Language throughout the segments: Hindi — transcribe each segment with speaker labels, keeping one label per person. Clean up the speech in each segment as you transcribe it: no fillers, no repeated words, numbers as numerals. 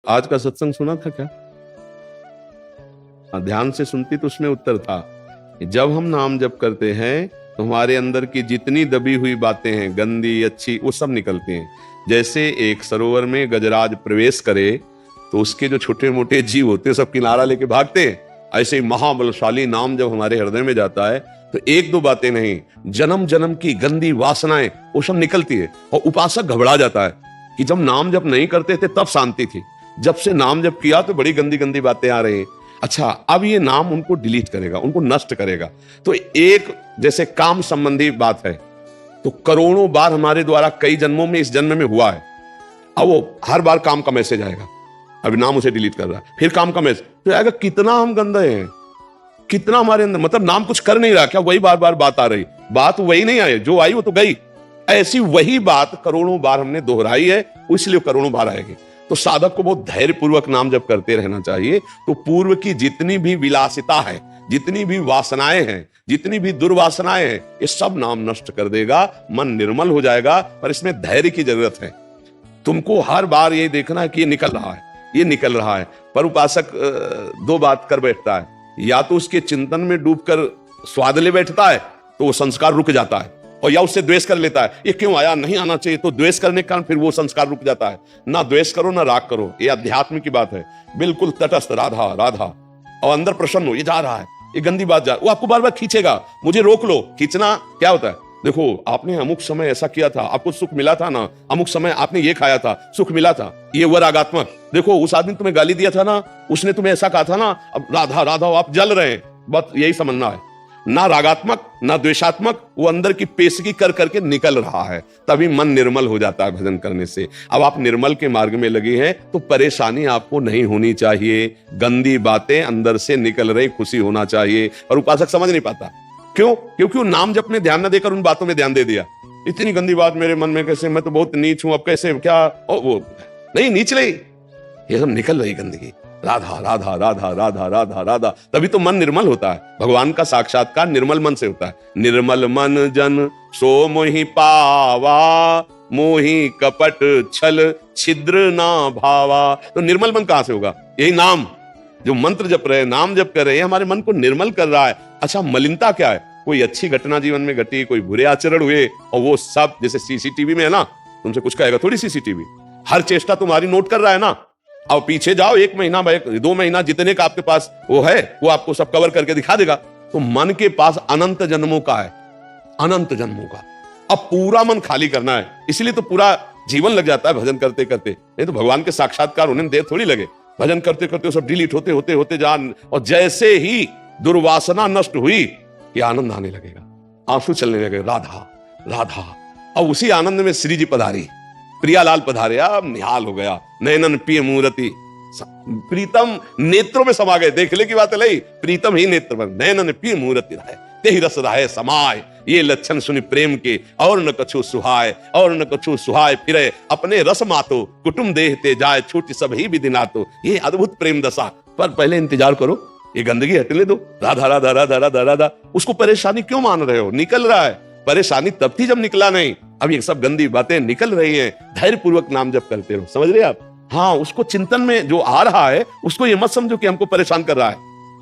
Speaker 1: आज का सत्संग सुना था क्या? ध्यान से सुनती तो उसमें उत्तर था। जब हम नाम जप करते हैं तो हमारे अंदर की जितनी दबी हुई बातें हैं, गंदी अच्छी, वो सब निकलती हैं। जैसे एक सरोवर में गजराज प्रवेश करे तो उसके जो छोटे मोटे जीव होते हैं सब किनारा लेके भागते हैं, ऐसे ही महाबलशाली नाम जब हमारे हृदय में जाता है तो एक दो बातें नहीं, जन्म जन्म की गंदी वासनाएं वो सब निकलती है। और उपासक घबरा जाता है कि जब नाम जप नहीं करते थे तब शांति थी, जब से नाम जप किया तो बड़ी गंदी गंदी बातें आ रही हैं। अच्छा, अब ये नाम उनको डिलीट करेगा, उनको नष्ट करेगा। तो एक जैसे काम संबंधी बात है तो करोड़ों बार हमारे द्वारा कई जन्मों में इस जन्म में हुआ है। अब वो हर बार काम का मैसेज आएगा, अभी नाम उसे डिलीट कर रहा है, फिर काम का मैसेज तो आएगा। कितना हम गंदे हैं, कितना हमारे अंदर, मतलब नाम कुछ कर नहीं रहा क्या, वही बार बार बात आ रही, बात वही नहीं आई, जो आई वो तो गई। ऐसी वही बात करोड़ों बार हमने दोहराई है, इसलिए करोड़ों बार आएगी। तो साधक को बहुत धैर्य पूर्वक नाम जप करते रहना चाहिए। तो पूर्व की जितनी भी विलासिता है, जितनी भी वासनाएं हैं, जितनी भी दुर्वासनाएं हैं, ये सब नाम नष्ट कर देगा, मन निर्मल हो जाएगा। पर इसमें धैर्य की जरूरत है। तुमको हर बार ये देखना है कि ये निकल रहा है, ये निकल रहा है। पर उपासक दो बात कर बैठता है, या तो उसके चिंतन में डूबकर स्वाद ले बैठता है तो वो संस्कार रुक जाता है, और या उससे द्वेष कर लेता है, ये क्यों आया, नहीं आना चाहिए, तो द्वेष करने के कारण फिर वो संस्कार रुक जाता है। ना द्वेष करो ना राग करो, ये अध्यात्म की बात है। बिल्कुल तटस्थ, राधा राधा, और अंदर प्रसन्न हो, ये जा रहा है, ये गंदी बात जा, वो आपको बार बार खींचेगा, मुझे रोक लो। खींचना क्या होता है, देखो आपने अमुक समय ऐसा किया था, आपको सुख मिला था ना, अमुक समय आपने ये खाया था, सुख मिला था, ये हुआ रागात्मक। देखो उस आदमी तुम्हें गाली दिया था ना, उसने तुम्हें ऐसा कहा था ना, अब राधा राधा आप जल रहे हैं, बस यही समझना है। ना रागात्मक ना द्वेषात्मक, वो अंदर की पेशगी कर करके निकल रहा है, तभी मन निर्मल हो जाता है भजन करने से। अब आप निर्मल के मार्ग में लगे हैं तो परेशानी आपको नहीं होनी चाहिए, गंदी बातें अंदर से निकल रही, खुशी होना चाहिए। और उपासक समझ नहीं पाता, क्यों? क्योंकि वो नाम जप में ध्यान न देकर उन बातों में ध्यान दे दिया। इतनी गंदी बात मेरे मन में कैसे, मैं तो बहुत नीच हूं, अब कैसे क्या, वो नहीं नीच रही, ये सब निकल रही गंदगी, राधा राधा राधा राधा राधा राधा, तभी तो मन निर्मल होता है। भगवान का साक्षात्कार निर्मल मन से होता है। निर्मल मन जन सो मोहि पावा, मोहि कपट छल छिद्र ना भावा। तो निर्मल मन कहां से होगा? यही नाम, जो मंत्र जप रहे, नाम जप कर रहे हैं, हमारे मन को निर्मल कर रहा है। अच्छा, मलिनता क्या है? कोई अच्छी घटना जीवन में घटी, कोई बुरे आचरण हुए, और वो सब जैसे सीसीटीवी में है ना, तुमसे कुछ कहेगा थोड़ी सीसीटीवी, हर चेष्टा तुम्हारी नोट कर रहा है ना। अब पीछे जाओ, 1 महीना 2 महीना जितने का आपके पास वो है, वो आपको सब कवर करके दिखा देगा। तो मन के पास अनंत जन्मों का है, अनंत जन्मों का। अब पूरा मन खाली करना है, इसलिए तो पूरा जीवन लग जाता है भजन करते करते। नहीं तो भगवान के साक्षात्कार होने में देर थोड़ी लगे, भजन करते करते सब डिलीट होते होते होते जान, और जैसे ही दुर्वासना नष्ट हुई कि आनंद आने लगेगा, आंसू चलने लगे, राधा राधा। और उसी आनंद में श्री जी पधारी, प्रियालाल पधारे, अब निहाल हो गया, नयनन पिय मूर्ति, प्रीतम नेत्रों में समा गए। देखने की बात है, नहीं प्रीतम ही नेत्र में, नयनन पिय मूर्ति रहे, तेहि रस रहे समाय, ये लक्षण सुनि प्रेम के, और न कछु सुहाय, और न कछु सुहाय फिरे, अपने रस मातो कुटुम देहते जाए, छूट सब ही विधि नातो। ये अद्भुत प्रेम दशा। पर पहले इंतजार करो, ये गंदगी हटने दो, राधा राधा राधा राधा राधा। उसको परेशानी क्यों मान रहे हो? निकल रहा है, परेशानी तब थी जब निकला नहीं, अब ये सब गंदी बातें निकल रही हैं। धैर्य पूर्वक नाम जप करते रहो, समझ रहे आप? हाँ, उसको चिंतन में जो आ रहा है उसको ये मत समझो कि हमको परेशान कर रहा है,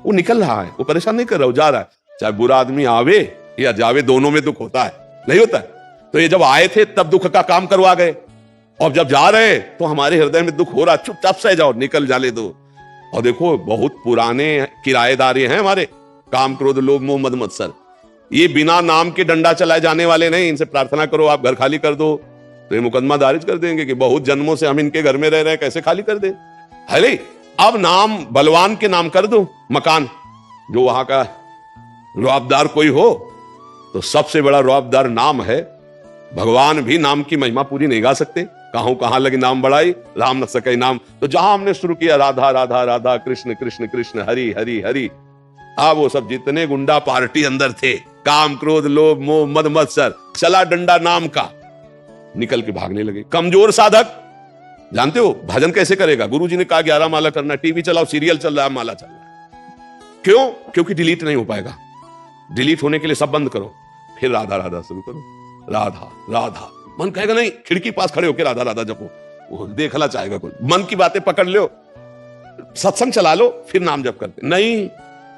Speaker 1: वो निकल रहा है, वो परेशान नहीं कर रहा, वो जा रहा है। चाहे बुरा आदमी आवे या जावे, दोनों में दुख होता है, नहीं होता है? तो ये जब आए थे तब दुख का काम करवा गए, और जब जा रहे तो हमारे हृदय में दुख हो रहा, चुपचाप सह जाओ, निकल जाने दो। और देखो बहुत पुराने किराएदार हैं हमारे, काम क्रोध लोभ मोह मद मत्सर, ये बिना नाम के डंडा चलाए जाने वाले नहीं। इनसे प्रार्थना करो आप घर खाली कर दो, तो ये मुकदमा दारिज कर देंगे कि बहुत जन्मों से हम इनके घर में रह रहे हैं, कैसे खाली कर दे। अरे अब नाम बलवान के नाम कर दो मकान, जो वहां का रुआबदार कोई हो, तो सबसे बड़ा रुआबदार नाम है। भगवान भी नाम की महिमा पूरी नहीं गा सकते, कहां लगी नाम बढ़ाई, राम न सके नाम। तो जहां हमने शुरू किया राधा राधा राधा, कृष्ण कृष्ण कृष्ण, हरि हरि हरि, अब वो सब जितने गुंडा पार्टी अंदर थे, काम क्रोध लोभ मोह मद मत्सर, चला डंडा नाम का, निकल के भागने लगे। कमजोर साधक, जानते हो भजन कैसे करेगा? गुरुजी ने कहा 11 माला करना, टीवी चलाओ, सीरियल चल रहा है, माला चल रहा है। क्यों? क्योंकि डिलीट नहीं हो पाएगा। डिलीट होने के लिए सब बंद करो, फिर राधा राधा शुरू करो, राधा राधा। मन कहेगा नहीं, खिड़की पास खड़े होकर राधा राधा जपो, वो देखना चाहेगा कोई, मन की बातें पकड़ लो, सत्संग चला लो, फिर नाम जप करते नहीं।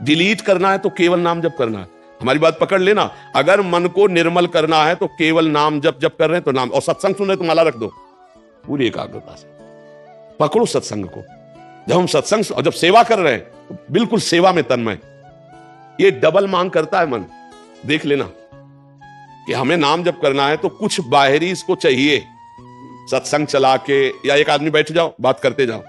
Speaker 1: डिलीट करना है तो केवल नाम जप करना है। हमारी बात पकड़ लेना, अगर मन को निर्मल करना है तो केवल नाम जप कर रहे हैं तो नाम, और सत्संग सुन रहे तो माला रख दो पूरी एकाग्रता से, पकड़ो सत्संग को। जब हम सत्संग और जब सेवा कर रहे हैं तो बिल्कुल सेवा में तन्मय। ये डबल मांग करता है मन, देख लेना कि हमें नाम जप करना है तो कुछ बाहरी इसको चाहिए। सत्संग चला के या एक आदमी बैठ जाओ, बात करते जाओ,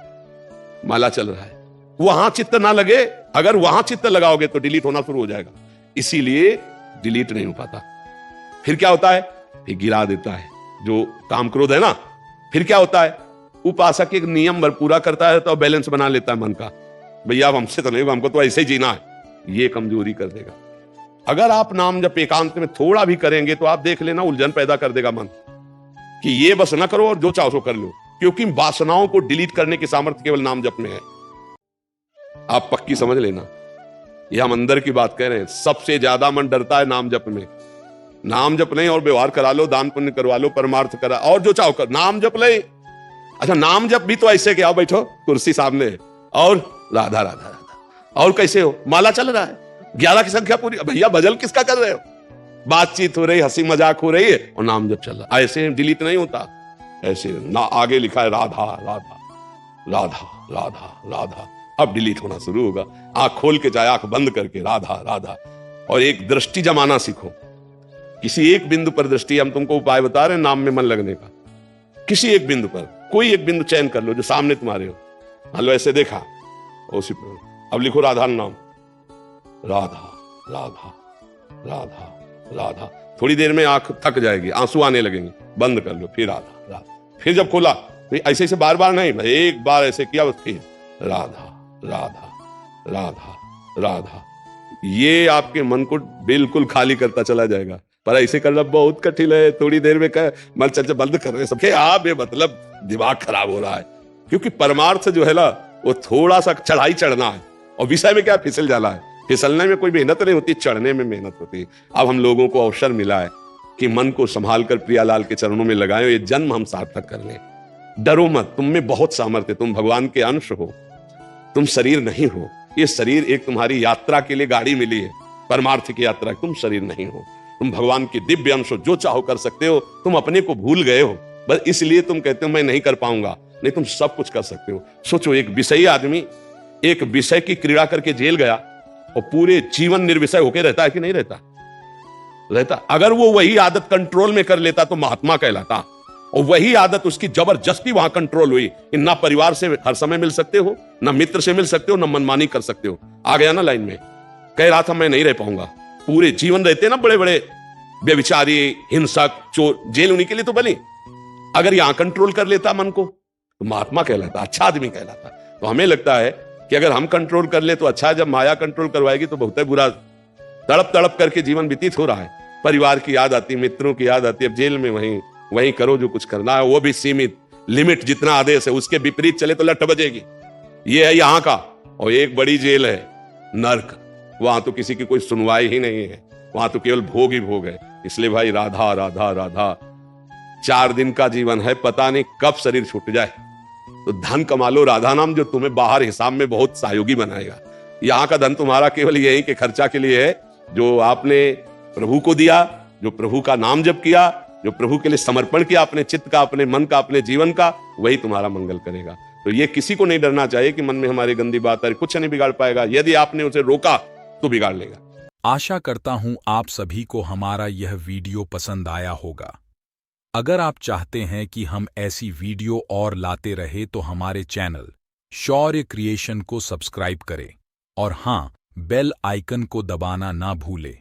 Speaker 1: माला चल रहा है, वहां चित्त ना लगे। अगर वहां चित्त लगाओगे तो डिलीट होना शुरू हो जाएगा, इसीलिए डिलीट नहीं हो पाता। फिर क्या होता है, फिर गिरा देता है जो काम क्रोध है ना। फिर क्या होता है, उपासक एक नियम भर पूरा करता है तो बैलेंस बना लेता है मन का, भैया अब हमसे तो नहीं होगा, हमको तो ऐसे ही जीना है, ये कमजोरी कर देगा। अगर आप नाम जब एकांत में थोड़ा भी करेंगे तो आप देख लेना उलझन पैदा कर देगा मन, कि ये बस ना करो और जो चाहो सो कर लो, क्योंकि वासनाओं को डिलीट करने की सामर्थ्य केवल नाम जप में है। आप पक्की समझ लेना, ये हम अंदर की बात कह रहे हैं। सबसे ज्यादा मन डरता है नाम जप में। नाम जप नहीं और व्यवहार करा लो, दान पुण्य करवा लो, परमार्थ करा, और जो चाहो कर, नाम जप ले। अच्छा, नाम जप भी तो ऐसे कि आओ बैठो कुर्सी सामने है और राधा राधा राधा, और कैसे हो, माला चल रहा है, 11 की संख्या पूरी, भैया भजन किसका कर रहे हो, बातचीत हो रही, हंसी मजाक हो रही है और नाम जप चल रहा है। ऐसे डिलीट नहीं होता, ऐसे ना, आगे लिखा है राधा राधा राधा राधा राधा, अब डिलीट होना शुरू होगा। आंख खोल के चाहे आंख बंद करके राधा राधा, और एक दृष्टि जमाना सीखो, किसी एक बिंदु पर दृष्टि। हम तुमको उपाय बता रहे हैं नाम में मन लगने का, किसी एक बिंदु पर, कोई एक बिंदु चयन कर लो जो सामने तुम्हारे हो, मान लो ऐसे देखा, उसी पर अब लिखो राधा नाम, राधा राधा राधा राधा। थोड़ी देर में आंख थक जाएगी, आंसू आने लगेंगे, बंद कर लो, फिर राधा राधा। फिर जब खोला ऐसे ऐसे बार बार नहीं, एक बार ऐसे किया बस, फिर राधा राधा राधा राधा। ये आपके मन को बिल्कुल खाली करता चला जाएगा। पर ऐसे करना बहुत कठिन है, थोड़ी देर में मन चल बंद कर रहे हैं सबके, आप ये मतलब दिमाग खराब हो रहा है, क्योंकि परमार्थ जो है ना वो थोड़ा सा चढ़ाई चढ़ना है, और विषय में क्या फिसल जाना है। फिसलने में कोई मेहनत नहीं होती, चढ़ने में मेहनत होती है। अब हम लोगों को अवसर मिला है कि मन को संभाल कर प्रियालाल के चरणों में लगाएं, ये जन्म हम सार्थक कर लें। डरो मत, तुम में बहुत सामर्थ्य, तुम भगवान के अंश हो, तुम शरीर नहीं हो। ये शरीर एक तुम्हारी यात्रा के लिए गाड़ी मिली है, परमार्थ की यात्रा, तुम शरीर नहीं हो, तुम भगवान के दिव्य अंश हो, जो चाहो कर सकते हो। तुम अपने को भूल गए हो, बस इसलिए तुम कहते हो मैं नहीं कर पाऊंगा, नहीं, तुम सब कुछ कर सकते हो। सोचो, एक विषयी आदमी एक विषय की क्रीड़ा करके जेल गया और पूरे जीवन निर्विषय होकर रहता है कि नहीं रहता? रहता। अगर वो वही आदत कंट्रोल में कर लेता तो महात्मा कहलाता, और वही आदत उसकी जबरदस्ती वहां कंट्रोल हुई कि ना परिवार से हर समय मिल सकते हो, ना मित्र से मिल सकते हो, ना मनमानी कर सकते हो। आ गया ना लाइन में, कह रहा था मैं नहीं रह पाऊंगा। पूरे जीवन रहते ना बड़े बड़े व्यभिचारी, हिंसक, चोर, जेल उन्हीं के लिए तो बनी। अगर यहां कंट्रोल कर लेता मन को तो महात्मा कहलाता, अच्छा आदमी कहलाता। तो हमें लगता है कि अगर हम कंट्रोल कर ले तो अच्छा है, जब माया कंट्रोल करवाएगी तो बहुत है बुरा। तड़प तड़प करके जीवन व्यतीत हो रहा है, परिवार की याद आती, मित्रों की याद आती। अब जेल में वहीं करो जो कुछ करना है, वो भी सीमित, लिमिट, जितना आदेश है उसके विपरीत चले तो लठ बजेगी। ये है यहाँ का। और एक बड़ी जेल है नर्क, वहां तो किसी की कोई सुनवाई ही नहीं है, वहां तो केवल भोग ही भोग है। इसलिए भाई राधा राधा राधा, 4 दिन का जीवन है, पता नहीं कब शरीर छूट जाए। तो धन कमा लो राधा नाम, जो तुम्हें बाहर हिसाब में बहुत सहयोगी बनाएगा। यहाँ का धन तुम्हारा केवल यही के खर्चा के लिए है, जो आपने प्रभु को दिया, जो प्रभु का नाम जप किया, जो प्रभु के लिए समर्पण किया, अपने चित्त का, अपने मन का, अपने जीवन का, वही तुम्हारा मंगल करेगा। तो ये किसी को नहीं डरना चाहिए कि मन में हमारी गंदी बात है, कुछ नहीं बिगाड़ पाएगा। यदि आपने उसे रोका तो बिगाड़ लेगा।
Speaker 2: आशा करता हूं आप सभी को हमारा यह वीडियो पसंद आया होगा। अगर आप चाहते हैं कि हम ऐसी वीडियो और लाते रहे तो हमारे चैनल शौर्य क्रिएशन को सब्सक्राइब करें और हां, बेल आइकन को दबाना ना भूलें।